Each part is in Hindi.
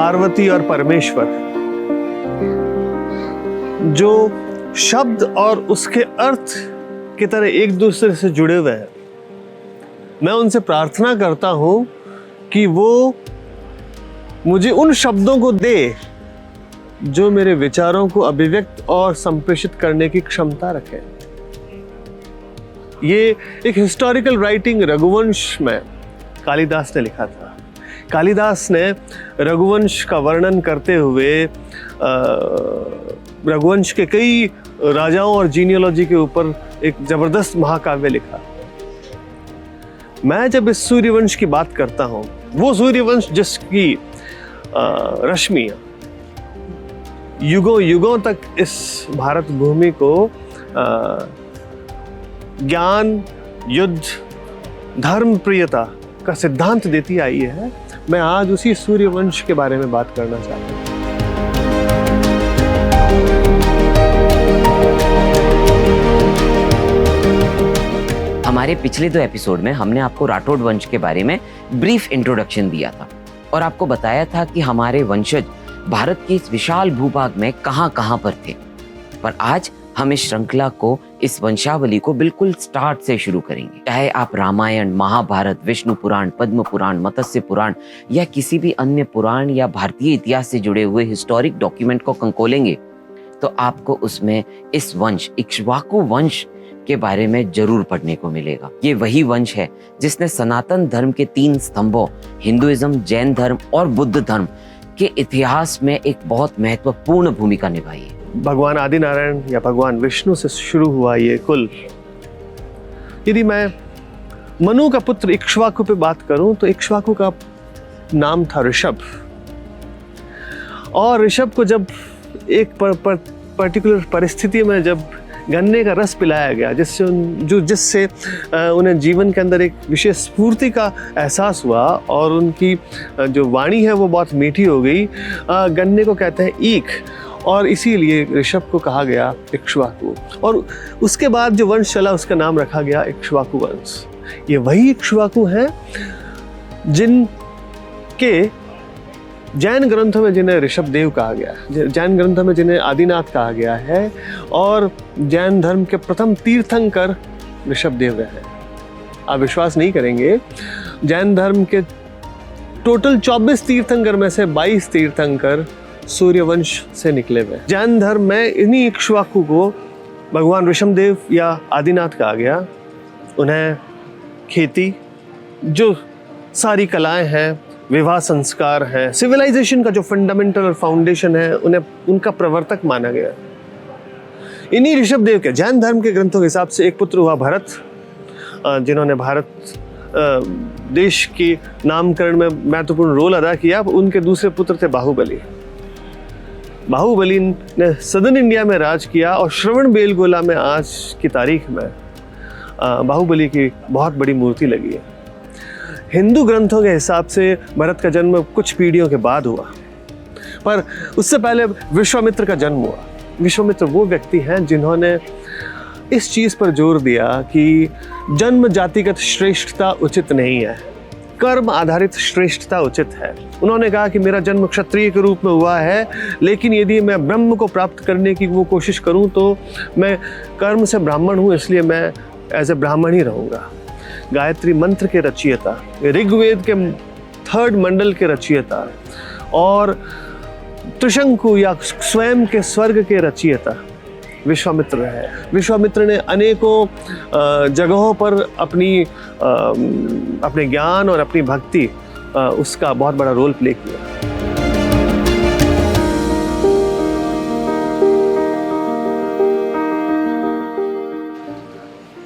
पार्वती और परमेश्वर, जो शब्द और उसके अर्थ की तरह एक दूसरे से जुड़े हुए हैं, मैं उनसे प्रार्थना करता हूं कि वो मुझे उन शब्दों को दे जो मेरे विचारों को अभिव्यक्त और संप्रेषित करने की क्षमता रखे। ये एक हिस्टोरिकल राइटिंग रघुवंश में कालिदास ने लिखा था। कालिदास ने रघुवंश का वर्णन करते हुए रघुवंश के कई राजाओं और जीनियोलॉजी के ऊपर एक जबरदस्त महाकाव्य लिखा। मैं जब इस सूर्यवंश की बात करता हूं, वो सूर्यवंश जिसकी रश्मि युगों युगों तक इस भारत भूमि को ज्ञान, युद्ध, धर्म प्रियता का सिद्धांत देती आई है, मैं आज उसी सूर्यवंश के बारे में बात करना चाहता हूं। हमारे पिछले 2 एपिसोड में हमने आपको राठौड़ वंश के बारे में ब्रीफ इंट्रोडक्शन दिया था और आपको बताया था कि हमारे वंशज भारत के इस विशाल भूभाग में कहां पर थे। पर आज हम इस श्रृंखला को, इस वंशावली को बिल्कुल स्टार्ट से शुरू करेंगे। चाहे आप रामायण, महाभारत, विष्णु पुराण, पद्म पुराण, मत्स्य पुराण या किसी भी अन्य पुराण या भारतीय इतिहास से जुड़े हुए हिस्टोरिक डॉक्यूमेंट को खंगोलेंगे तो आपको उसमें इस वंश, इक्ष्वाकु वंश के बारे में जरूर पढ़ने को मिलेगा। ये वही वंश है जिसने सनातन धर्म के 3 स्तंभों, हिंदुइज्म, जैन धर्म और बुद्ध धर्म के इतिहास में एक बहुत महत्वपूर्ण भूमिका निभाई है। भगवान आदिनारायण या भगवान विष्णु से शुरू हुआ ये कुल। यदि मैं मनु का पुत्र इक्ष्वाकु पे बात करूं तो इक्ष्वाकु का नाम था ऋषभ, और ऋषभ को जब एक पर्टिकुलर परिस्थिति में जब गन्ने का रस पिलाया गया, जिससे उन्हें जीवन के अंदर एक विशेष स्फूर्ति का एहसास हुआ और उनकी जो वाणी है वो बहुत मीठी हो गई। गन्ने को कहते हैं ईख, और इसीलिए ऋषभ को कहा गया इक्ष्वाकु, और उसके बाद जो वंश चला उसका नाम रखा गया इक्ष्वाकु वंश। ये वही इक्ष्वाकु हैं जिनके जैन ग्रंथों में जिन्हें ऋषभ देव कहा गया है, जैन ग्रंथों में जिन्हें आदिनाथ कहा गया है, और जैन धर्म के प्रथम तीर्थंकर ऋषभ देव हैं। आप विश्वास नहीं करेंगे, जैन धर्म के टोटल 24 तीर्थंकर में से 22 तीर्थंकर सूर्यवंश से निकले हुए। जैन धर्म में इन्हीं इक्ष्वाकु को भगवान ऋषभदेव या आदिनाथ कहा गया। उन्हें खेती, जो सारी कलाएं हैं, विवाह संस्कार है, सिविलाइजेशन का जो फंडामेंटल और फाउंडेशन है, उन्हें उनका प्रवर्तक माना गया। इन्हीं ऋषभदेव के जैन धर्म के ग्रंथों के हिसाब से एक पुत्र हुआ भरत, जिन्होंने भारत देश के नामकरण में महत्वपूर्ण रोल अदा किया। उनके दूसरे पुत्र थे बाहुबली। बाहुबली ने सदर्न इंडिया में राज किया, और श्रवण बेलगोला में आज की तारीख में बाहुबली की बहुत बड़ी मूर्ति लगी है। हिंदू ग्रंथों के हिसाब से भरत का जन्म कुछ पीढ़ियों के बाद हुआ, पर उससे पहले विश्वामित्र का जन्म हुआ। विश्वामित्र वो व्यक्ति हैं जिन्होंने इस चीज़ पर जोर दिया कि जन्म जातिगत श्रेष्ठता उचित नहीं है, कर्म आधारित श्रेष्ठता उचित है। उन्होंने कहा कि मेरा जन्म क्षत्रिय के रूप में हुआ है, लेकिन यदि मैं ब्रह्म को प्राप्त करने की वो कोशिश करूं तो मैं कर्म से ब्राह्मण हूं, इसलिए मैं एज ए ब्राह्मण ही रहूँगा। गायत्री मंत्र के रचयिता, ऋग्वेद के 3rd मंडल के रचयिता, और त्रिशंकु या स्वयं के स्वर्ग के रचयिता विश्वामित्र है। विश्वामित्र ने अनेकों जगहों पर अपने ज्ञान और अपनी भक्ति, उसका बहुत बड़ा रोल प्ले किया।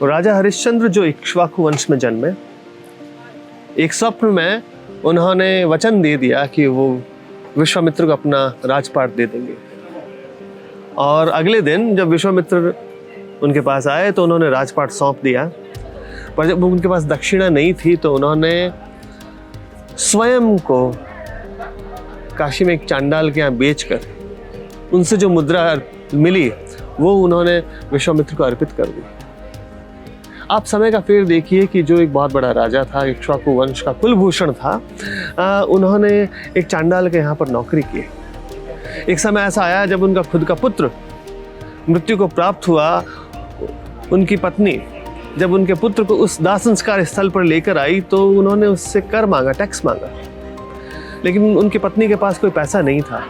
राजा हरिश्चंद्र जो इक्ष्वाकु वंश में जन्मे, एक स्वप्न में उन्होंने वचन दे दिया कि वो विश्वामित्र को अपना राजपाट दे देंगे। और अगले दिन जब विश्वामित्र उनके पास आए तो उन्होंने राजपाट सौंप दिया, पर जब उनके पास दक्षिणा नहीं थी तो उन्होंने स्वयं को काशी में एक चांडाल के यहाँ बेचकर उनसे जो मुद्रा मिली वो उन्होंने विश्वामित्र को अर्पित कर दी। आप समय का फेर देखिए कि जो एक बहुत बड़ा राजा था, इक्ष्वाकु वंश का कुलभूषण था, उन्होंने एक चांडाल के यहाँ पर नौकरी की। एक समय ऐसा आया जब उनका खुद का पुत्र मृत्यु को प्राप्त हुआ। उनकी पत्नी जब उनके पुत्र को उस दाह संस्कार स्थल पर लेकर आई तो उन्होंने उससे कर मांगा, टैक्स मांगा, लेकिन उनकी पत्नी के पास कोई पैसा नहीं था।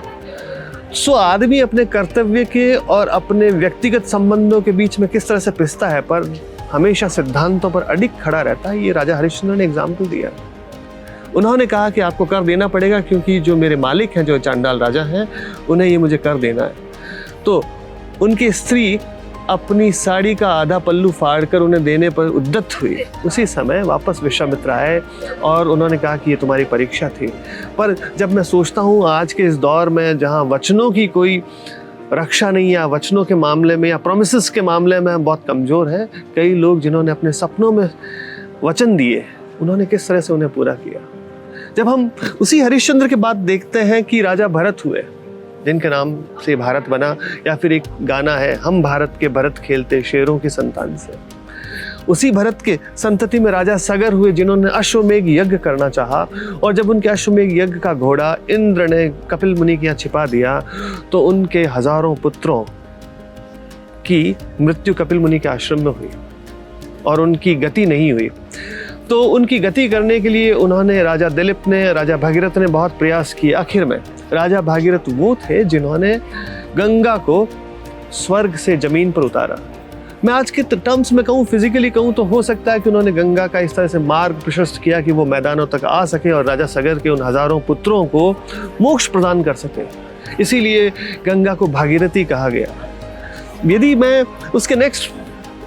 सो आदमी अपने कर्तव्य के और अपने व्यक्तिगत संबंधों के बीच में किस तरह से पिसता है, पर हमेशा सिद्धांतों पर अडिग खड़ा रहता है। ये राजा हरिश्चंद्र ने एग्जाम्पल दिया। उन्होंने कहा कि आपको कर देना पड़ेगा, क्योंकि जो मेरे मालिक हैं, जो चांडाल राजा हैं, उन्हें ये मुझे कर देना है। तो उनकी स्त्री अपनी साड़ी का आधा पल्लू फाड़कर उन्हें देने पर उद्यत हुई। उसी समय वापस विश्वामित्र आए और उन्होंने कहा कि ये तुम्हारी परीक्षा थी। पर जब मैं सोचता हूँ आज के इस दौर में जहाँ वचनों की कोई रक्षा नहीं, या वचनों के मामले में या प्रोमिसेस के मामले में हम बहुत कमज़ोर हैं, कई लोग जिन्होंने अपने सपनों में वचन दिए, उन्होंने किस तरह से उन्हें पूरा किया। जब हम उसी हरिश्चंद्र की बात देखते हैं कि राजा भरत हुए, जिनके नाम से भारत बना, या फिर एक गाना है, हम भारत के भरत खेलते शेरों की संतान से। उसी भरत के संतति में राजा सगर हुए, जिन्होंने अश्वमेघ यज्ञ करना चाहा, और जब उनके अश्वमेघ यज्ञ का घोड़ा इंद्र ने कपिल मुनि के यहाँ छिपा दिया तो उनके हजारों पुत्रों की मृत्यु कपिल मुनि के आश्रम में हुई और उनकी गति नहीं हुई। तो उनकी गति करने के लिए उन्होंने, राजा दिलीप ने, राजा भागीरथ ने बहुत प्रयास किए। आखिर में राजा भागीरथ वो थे जिन्होंने गंगा को स्वर्ग से जमीन पर उतारा। मैं आज के टर्म्स में कहूँ, फिजिकली कहूँ, तो हो सकता है कि उन्होंने गंगा का इस तरह से मार्ग प्रशस्त किया कि वो मैदानों तक आ सके और राजा सगर के उन हजारों पुत्रों को मोक्ष प्रदान कर सके। इसीलिए गंगा को भागीरथी कहा गया। यदि मैं उसके नेक्स्ट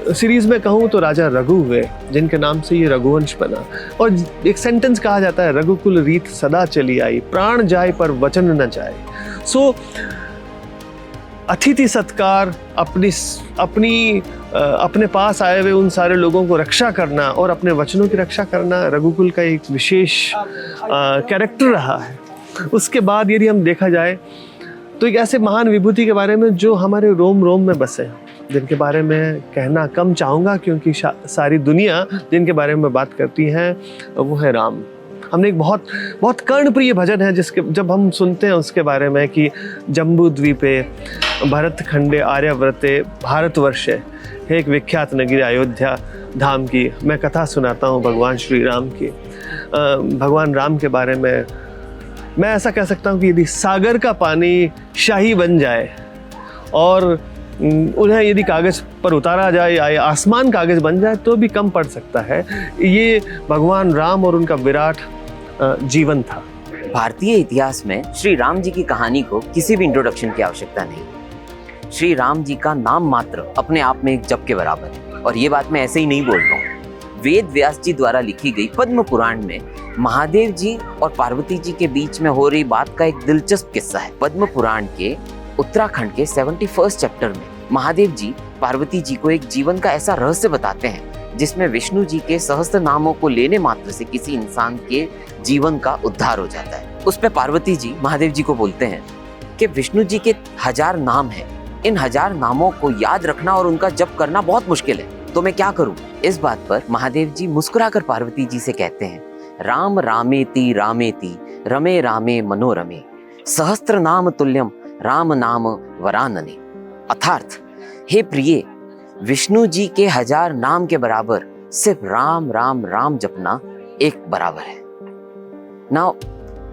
सीरीज में कहूँ तो राजा रघु हुए, जिनके नाम से ये रघुवंश बना। और एक सेंटेंस कहा जाता है, रघुकुल रीत सदा चली आई, प्राण जाए पर वचन न जाए। सो अतिथि सत्कार, अपने पास आए हुए उन सारे लोगों को रक्षा करना और अपने वचनों की रक्षा करना रघुकुल का एक विशेष कैरेक्टर रहा है। उसके बाद यदि हम देखा जाए तो एक ऐसे महान विभूति के बारे में जो हमारे रोम रोम में बसे, जिनके बारे में कहना कम चाहूँगा, क्योंकि सारी दुनिया जिनके बारे में बात करती है वो है राम। हमने एक बहुत कर्णप्रिय भजन है जिसके जब हम सुनते हैं उसके बारे में कि जम्बू द्वीपे भरत खंडे आर्यव्रते भारतवर्षे, है एक विख्यात नगरी अयोध्या धाम की मैं कथा सुनाता हूँ भगवान श्री राम की। भगवान राम के बारे में मैं ऐसा कह सकता हूँ कि यदि सागर का पानी शाही बन जाए और उन्हें यदि कागज़ पर उतारा जाए या आसमान कागज़ बन जाए तो भी कम पड़ सकता है। ये भगवान राम और उनका विराट जीवन था। भारतीय इतिहास में श्री राम जी की कहानी को किसी भी इंट्रोडक्शन की आवश्यकता नहीं। श्री राम जी का नाम मात्र अपने आप में एक जप के बराबर है, और ये बात मैं ऐसे ही नहीं बोल रहा हूँ। वेद व्यास जी द्वारा लिखी गई पद्म पुराण में महादेव जी और पार्वती जी के बीच में हो रही बात का एक दिलचस्प किस्सा है। पद्म पुराण के उत्तराखंड के 71 चैप्टर में महादेव जी पार्वती जी को एक जीवन का ऐसा रहस्य बताते हैं जिसमें विष्णु जी के सहस्त्र नामों को लेने मात्र से किसी इंसान के जीवन का उद्धार हो जाता है। उस पे पार्वती जी महादेव जी को बोलते हैं कि विष्णु जी के 1000 नाम हैं, इन 1000 नामों को याद रखना और उनका जप करना बहुत मुश्किल है, तो मैं क्या करूं? इस बात पर महादेव जी मुस्कुराकर पार्वती जी से कहते हैं, राम रामेति रामेति रमे रामे मनोरमे सहस्त्र नाम तुल्यम राम नाम वरानने। अर्थात हे प्रिय, विष्णु जी के 1000 नाम के बराबर सिर्फ राम राम राम जपना एक बराबर है। नाउ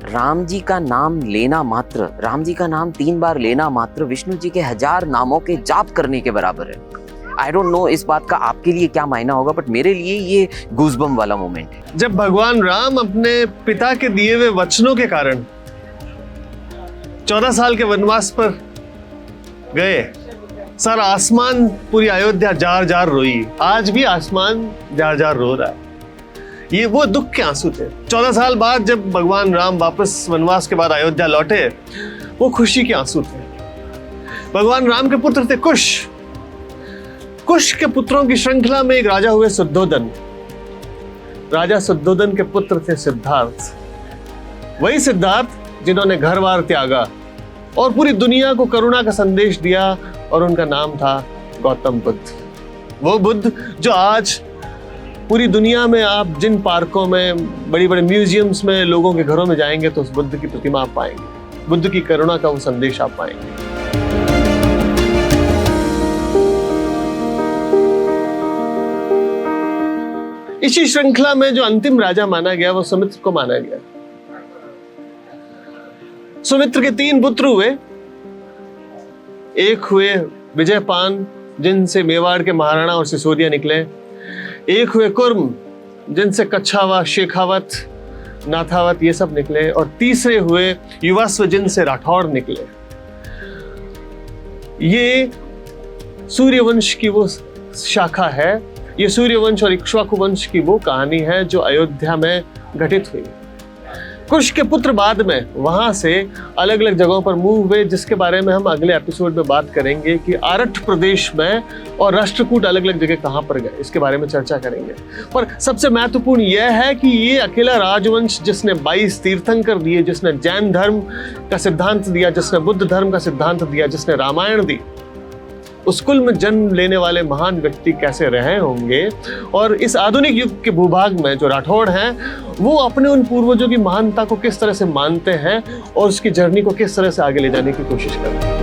राम जी का नाम लेना मात्र, राम जी का नाम 3 बार लेना मात्र विष्णु जी के 1000 नामों के जाप करने के बराबर है। आई डोंट नो इस बात का आपके लिए क्या मायना होगा, बट मेरे लिए ये गूज़बम वाला मोमेंट है। जब भगवान राम अपने पिता के दिए हुए वचनों के कारण 14 साल के वनवास पर गए, सारा आसमान, पूरी अयोध्या जार जार रोई। आज भी आसमान जार जार रो रहा है। ये वो दुख के आंसू थे। 14 साल बाद जब भगवान राम वापस वनवास के बाद अयोध्या लौटे, वो खुशी के आंसू थे। भगवान राम के पुत्र थे कुश। कुश के पुत्रों की श्रृंखला में एक राजा हुए शुद्धोधन। राजा शुद्धोधन के पुत्र थे सिद्धार्थ। वही सिद्धार्थ जिन्होंने घर बार त्यागा और पूरी दुनिया को करुणा का संदेश दिया, और उनका नाम था गौतम बुद्ध। वो बुद्ध जो आज पूरी दुनिया में आप जिन पार्कों में, बड़ी बड़े म्यूजियम्स में, लोगों के घरों में जाएंगे तो उस बुद्ध की प्रतिमा आप पाएंगे, बुद्ध की करुणा का वो संदेश आप पाएंगे। इसी श्रृंखला में जो अंतिम राजा माना गया वो सुमित्र को माना गया। सुमित्र के 3 पुत्र हुए। एक हुए विजयपान, जिनसे मेवाड़ के महाराणा और सिसोदिया निकले। एक हुए कुर्म, जिनसे कच्छावा, शेखावत, नाथावत ये सब निकले। और तीसरे हुए युवास्व, जिनसे राठौड़ निकले। ये सूर्यवंश की वो शाखा है। ये सूर्यवंश और इक्ष्वाकु वंश की वो कहानी है जो अयोध्या में घटित हुई। कुश के पुत्र बाद में वहां से अलग अलग जगहों पर मूव हुए, जिसके बारे में हम अगले एपिसोड में बात करेंगे कि आरठ प्रदेश में और राष्ट्रकूट अलग अलग जगह कहां पर गए, इसके बारे में चर्चा करेंगे। पर सबसे महत्वपूर्ण यह है कि ये अकेला राजवंश जिसने 22 तीर्थंकर दिए, जिसने जैन धर्म का सिद्धांत दिया, जिसने बुद्ध धर्म का सिद्धांत दिया, जिसने रामायण दी, उस कुल में जन्म लेने वाले महान व्यक्ति कैसे रहे होंगे। और इस आधुनिक युग के भूभाग में जो राठौड़ हैं वो अपने उन पूर्वजों की महानता को किस तरह से मानते हैं और उसकी जर्नी को किस तरह से आगे ले जाने की कोशिश करते हैं।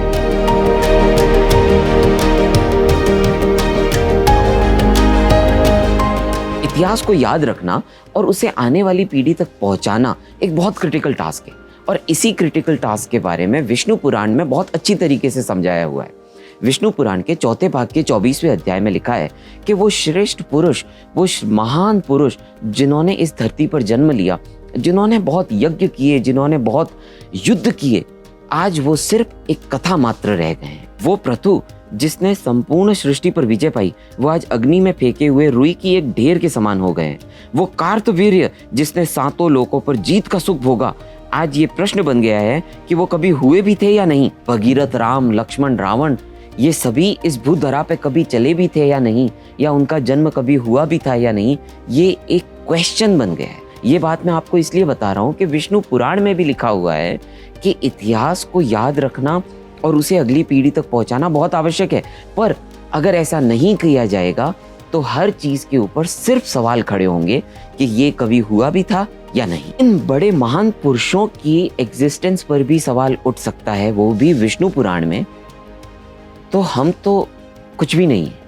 इतिहास को याद रखना और उसे आने वाली पीढ़ी तक पहुंचाना एक बहुत क्रिटिकल टास्क है। और इसी क्रिटिकल टास्क के बारे में विष्णु पुराण में बहुत अच्छी तरीके से समझाया हुआ है। विष्णु पुराण के 4 भाग के 24वें अध्याय में लिखा है कि वो श्रेष्ठ पुरुष, वो महान पुरुष जिन्होंने इस धरती पर जन्म लिया, जिन्होंने बहुत यज्ञ किए, जिन्होंने बहुत युद्ध किए, आज वो सिर्फ एक कथा मात्र रह गए हैं। वो प्रथु जिसने संपूर्ण सृष्टि पर विजय पाई, वो आज अग्नि में फेंके हुए रुई की एक ढेर के समान हो गए हैं। वो कार्तवीर्य जिसने 7 लोकों पर जीत का सुख भोगा, आज ये प्रश्न बन गया है कि वो कभी हुए भी थे या नहीं। भगीरथ, राम, लक्ष्मण, रावण, ये सभी इस भूधरा पे कभी चले भी थे या नहीं, या उनका जन्म कभी हुआ भी था या नहीं, ये एक क्वेश्चन बन गया है। ये बात मैं आपको इसलिए बता रहा हूँ कि विष्णु पुराण में भी लिखा हुआ है कि इतिहास को याद रखना और उसे अगली पीढ़ी तक पहुंचाना बहुत आवश्यक है। पर अगर ऐसा नहीं किया जाएगा तो हर चीज के ऊपर सिर्फ सवाल खड़े होंगे कि ये कभी हुआ भी था या नहीं। इन बड़े महान पुरुषों की एग्जिस्टेंस पर भी सवाल उठ सकता है, वो भी विष्णु पुराण में। तो हम तो कुछ भी नहीं है।